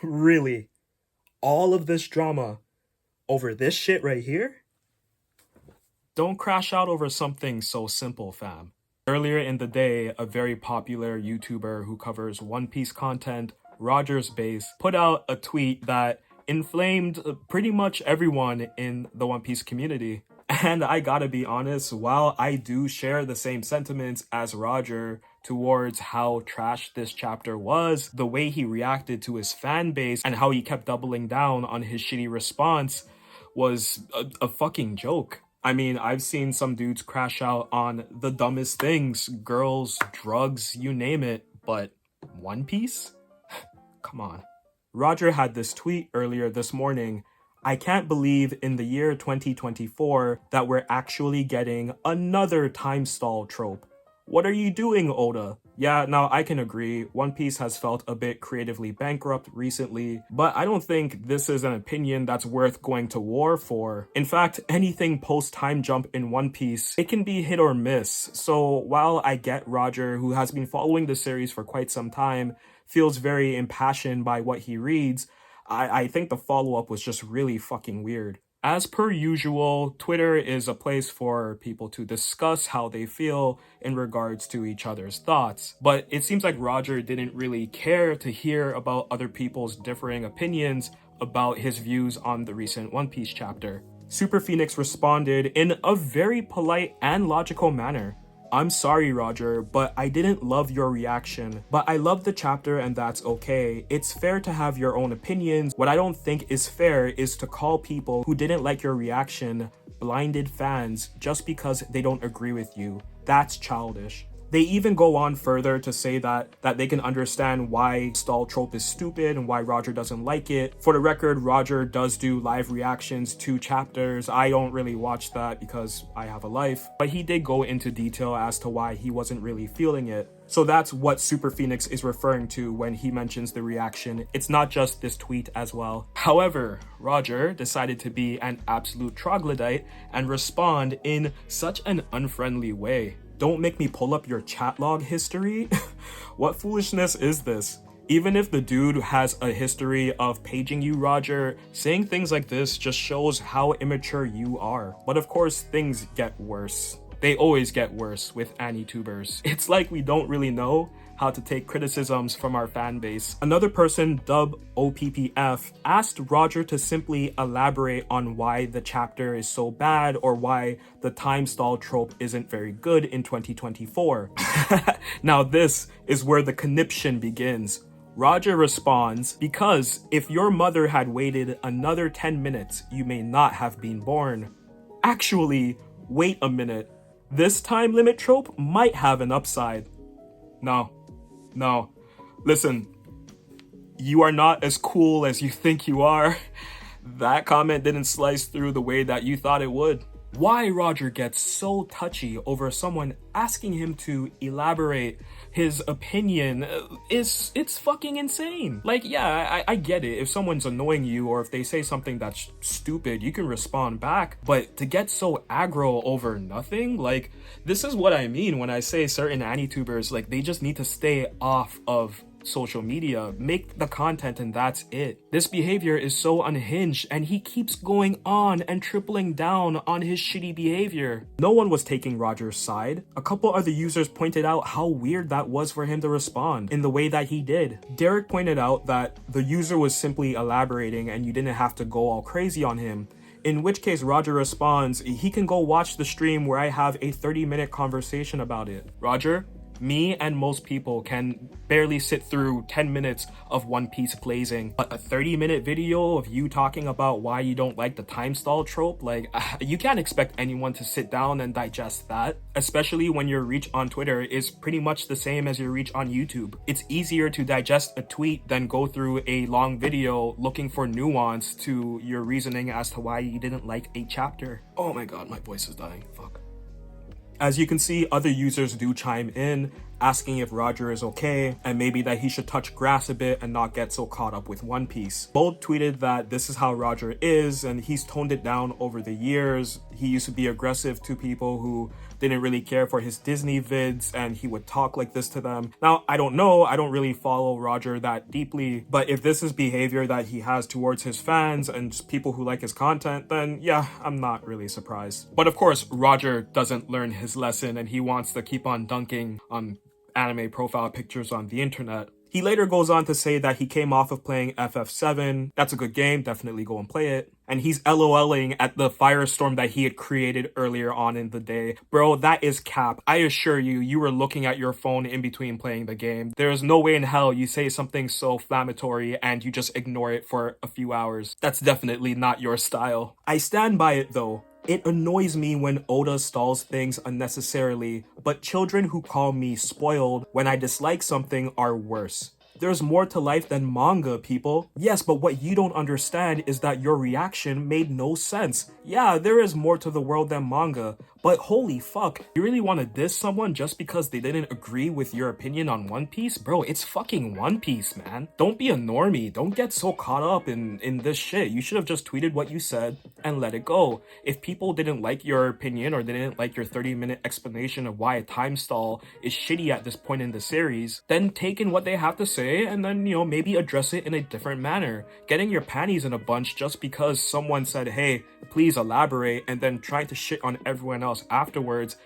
Really? All of this drama over this shit right here? Don't crash out over something so simple, fam. Earlier in the day, a very popular YouTuber who covers One Piece content, RogersBase, put out a tweet that inflamed pretty much everyone in the One Piece community. And I gotta be honest, while I do share the same sentiments as Roger towards how trash this chapter was, the way he reacted to his fan base and how he kept doubling down on his shitty response was a fucking joke. I mean, I've seen some dudes crash out on the dumbest things, girls, drugs, you name it, but One Piece? Come on. Roger had this tweet earlier this morning. I can't believe in the year 2024 that we're actually getting another time stall trope. What are you doing, Oda? Yeah, now I can agree, One Piece has felt a bit creatively bankrupt recently, but I don't think this is an opinion that's worth going to war for. In fact, anything post-time jump in One Piece, it can be hit or miss. So while I get Roger, who has been following the series for quite some time, feels very impassioned by what he reads, I think the follow-up was just really fucking weird. As per usual, Twitter is a place for people to discuss how they feel in regards to each other's thoughts. But it seems like Roger didn't really care to hear about other people's differing opinions about his views on the recent One Piece chapter. Super Phoenix responded in a very polite and logical manner. I'm sorry, Roger, but I didn't love your reaction. But I love the chapter and that's okay. It's fair to have your own opinions. What I don't think is fair is to call people who didn't like your reaction blinded fans just because they don't agree with you. That's childish. They even go on further to say that they can understand why stall trope is stupid and why Roger doesn't like it. For the record, Roger does do live reactions to chapters. I don't really watch that because I have a life, but he did go into detail as to why he wasn't really feeling it. So that's what Super Phoenix is referring to when he mentions the reaction. It's not just this tweet as well. However, Roger decided to be an absolute troglodyte and respond in such an unfriendly way. Don't make me pull up your chat log history. What foolishness is this? Even if the dude has a history of paging you, Roger, saying things like this just shows how immature you are. But of course, things get worse. They always get worse with AniTubers. It's like we don't really know how to take criticisms from our fan base. Another person, Dub OPPF, asked Roger to simply elaborate on why the chapter is so bad or why the time stall trope isn't very good in 2024. Now this is where the conniption begins. Roger responds, because if your mother had waited another 10 minutes, you may not have been born. Actually, wait a minute. This time limit trope might have an upside. No. Listen, you are not as cool as you think you are. That comment didn't slice through the way that you thought it would. Why Roger gets so touchy over someone asking him to elaborate his opinion it's fucking insane. Like, yeah, I get it. If someone's annoying you or if they say something that's stupid, you can respond back. But to get so aggro over nothing, like, this is what I mean when I say certain AniTubers, like, they just need to stay off of social media, make the content, and that's it. This behavior is so unhinged and he keeps going on and tripling down on his shitty behavior. No one was taking Roger's side. A couple other users pointed out how weird that was for him to respond in the way that he did. Derek pointed out that the user was simply elaborating and you didn't have to go all crazy on him. In which case Roger responds, he can go watch the stream where I have a 30-minute conversation about it. Roger, me and most people can barely sit through 10 minutes of One Piece blazing, but a 30-minute video of you talking about why you don't like the time stall trope, like, you can't expect anyone to sit down and digest that, especially when your reach on Twitter is pretty much the same as your reach on YouTube. It's easier to digest a tweet than go through a long video looking for nuance to your reasoning as to why you didn't like a chapter. Oh my god, my voice is dying, fuck. As you can see, other users do chime in, asking if Roger is okay and maybe that he should touch grass a bit and not get so caught up with One Piece. Both tweeted that this is how Roger is and he's toned it down over the years. He used to be aggressive to people who didn't really care for his Disney vids and he would talk like this to them. Now, I don't know, I don't really follow Roger that deeply, but if this is behavior that he has towards his fans and just people who like his content, then yeah, I'm not really surprised. But of course, Roger doesn't learn his lesson and he wants to keep on dunking on anime profile pictures on the internet. He later goes on to say that he came off of playing FF7. That's a good game, definitely go and play it. And he's LOLing at the firestorm that he had created earlier on in the day. Bro, that is cap. I assure you, you were looking at your phone in between playing the game. There is no way in hell you say something so inflammatory and you just ignore it for a few hours. That's definitely not your style. I stand by it though. It annoys me when Oda stalls things unnecessarily, but children who call me spoiled when I dislike something are worse. There's more to life than manga, people. Yes, but what you don't understand is that your reaction made no sense. Yeah, there is more to the world than manga, but holy fuck, you really want to diss someone just because they didn't agree with your opinion on One Piece? Bro, it's fucking One Piece, man. Don't be a normie. Don't get so caught up in this shit. You should have just tweeted what you said and let it go. If people didn't like your opinion or they didn't like your 30-minute explanation of why a time stall is shitty at this point in the series, then take in what they have to say and then, maybe address it in a different manner. Getting your panties in a bunch just because someone said, hey, please elaborate, and then trying to shit on everyone else afterwards,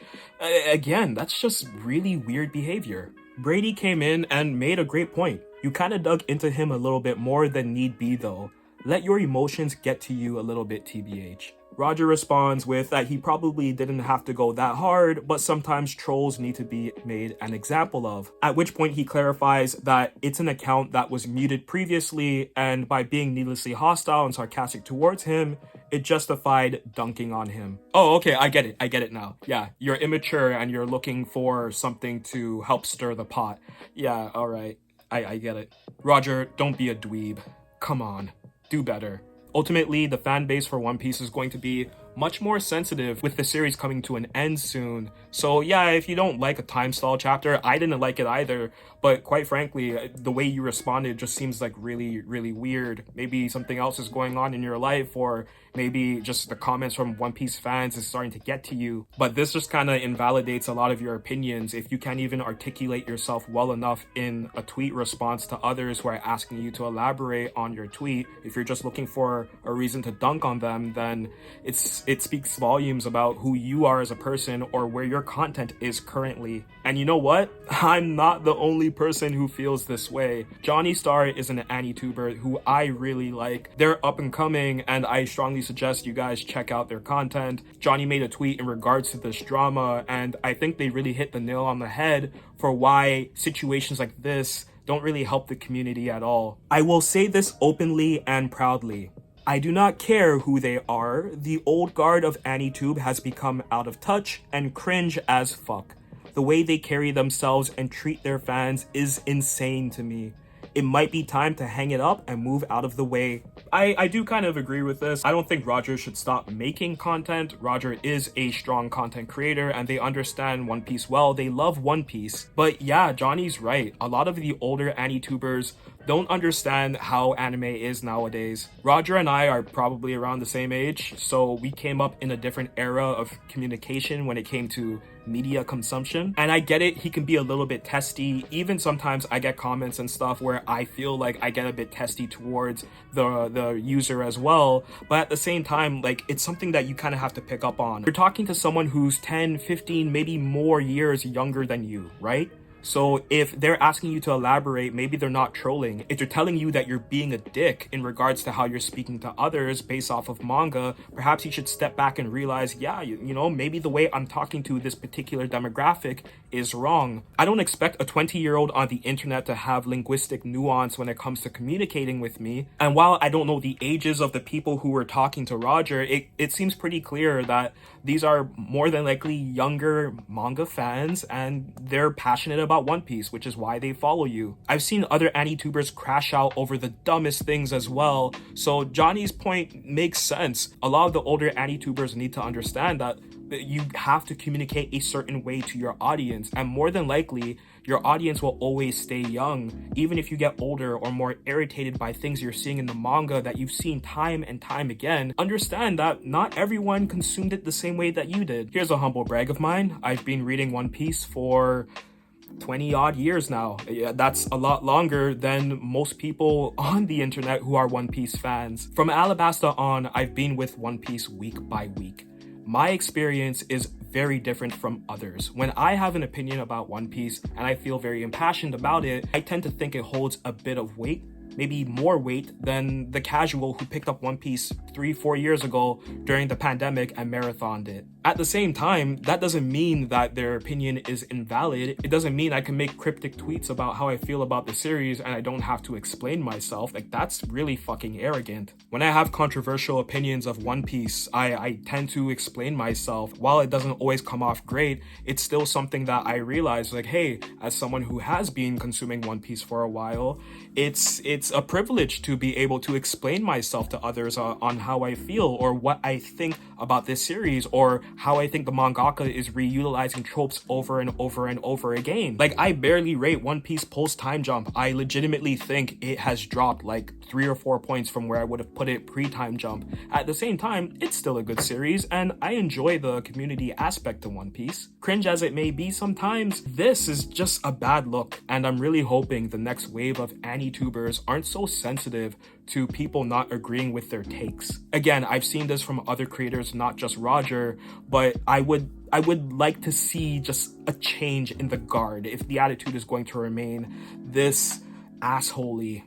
again, that's just really weird behavior. Brady came in and made a great point. You kind of dug into him a little bit more than need be though. Let your emotions get to you a little bit, TBH. Roger responds with that he probably didn't have to go that hard, but sometimes trolls need to be made an example of. At which point he clarifies that it's an account that was muted previously, and by being needlessly hostile and sarcastic towards him, it justified dunking on him. Oh, okay, I get it now. Yeah, you're immature and you're looking for something to help stir the pot. Yeah, alright, I get it. Roger, don't be a dweeb. Come on, do better. Ultimately, the fan base for One Piece is going to be much more sensitive with the series coming to an end soon. So yeah, if you don't like a time stall chapter, I didn't like it either, but quite frankly, the way you responded just seems like really, really weird. Maybe something else is going on in your life, or maybe just the comments from One Piece fans is starting to get to you. But this just kind of invalidates a lot of your opinions if you can't even articulate yourself well enough in a tweet response to others who are asking you to elaborate on your tweet. If you're just looking for a reason to dunk on them, then it speaks volumes about who you are as a person or where your content is currently. And you know what? I'm not the only person who feels this way. Johnny Star is an AniTuber who I really like. They're up and coming, and I strongly suggest you guys check out their content. Johnny made a tweet in regards to this drama, and I think they really hit the nail on the head for why situations like this don't really help the community at all. I will say this openly and proudly. I do not care who they are. The old guard of AniTube has become out of touch and cringe as fuck. The way they carry themselves and treat their fans is insane to me. It might be time to hang it up and move out of the way. I do kind of agree with this. I don't think Roger should stop making content. Roger is a strong content creator and they understand One Piece well. They love One Piece. But yeah, Johnny's right. A lot of the older AniTubers don't understand how anime is nowadays. Roger and I are probably around the same age, so we came up in a different era of communication when it came to media consumption. And I get it, he can be a little bit testy. Even sometimes I get comments and stuff where I feel like I get a bit testy towards the user as well. But at the same time, like, it's something that you kind of have to pick up on. You're talking to someone who's 10, 15, maybe more years younger than you, right? So if they're asking you to elaborate, maybe they're not trolling. If they're telling you that you're being a dick in regards to how you're speaking to others based off of manga, perhaps you should step back and realize, yeah, you know, maybe the way I'm talking to this particular demographic is wrong. I don't expect a 20-year-old on the internet to have linguistic nuance when it comes to communicating with me. And while I don't know the ages of the people who were talking to Roger, it seems pretty clear that these are more than likely younger manga fans and they're passionate about One Piece, which is why they follow you. I've seen other AniTubers crash out over the dumbest things as well, so Johnny's point makes sense. A lot of the older AniTubers need to understand that you have to communicate a certain way to your audience, and more than likely Your audience will always stay young, even if you get older or more irritated by things you're seeing in the manga that you've seen time and time again. Understand that not everyone consumed it the same way that you did. Here's a humble brag of mine. I've been reading One Piece for 20 odd years now. Yeah, that's a lot longer than most people on the internet who are One Piece fans. From Alabasta on, I've been with One Piece week by week. My experience is very different from others. When I have an opinion about One Piece and I feel very impassioned about it, I tend to think it holds a bit of weight, maybe more weight than the casual who picked up One Piece 3-4 years ago during the pandemic and marathoned it. At the same time, that doesn't mean that their opinion is invalid. It doesn't mean I can make cryptic tweets about how I feel about the series and I don't have to explain myself. Like, that's really fucking arrogant. When I have controversial opinions of One Piece, I tend to explain myself. While it doesn't always come off great, it's still something that I realize, like, hey, as someone who has been consuming One Piece for a while, it's a privilege to be able to explain myself to others on how I feel or what I think about this series, or how I think the mangaka is reutilizing tropes over and over and over again. Like, I barely rate One Piece post time jump. I legitimately think it has dropped like 3 or 4 points from where I would have put it pre-time jump. At the same time, it's still a good series, and I enjoy the community aspect to One Piece. Cringe as it may be sometimes, this is just a bad look, and I'm really hoping the next wave of Annie-tubers aren't so sensitive to people not agreeing with their takes. Again, I've seen this from other creators, not just Roger, but I would like to see just a change in the guard if the attitude is going to remain this assholey.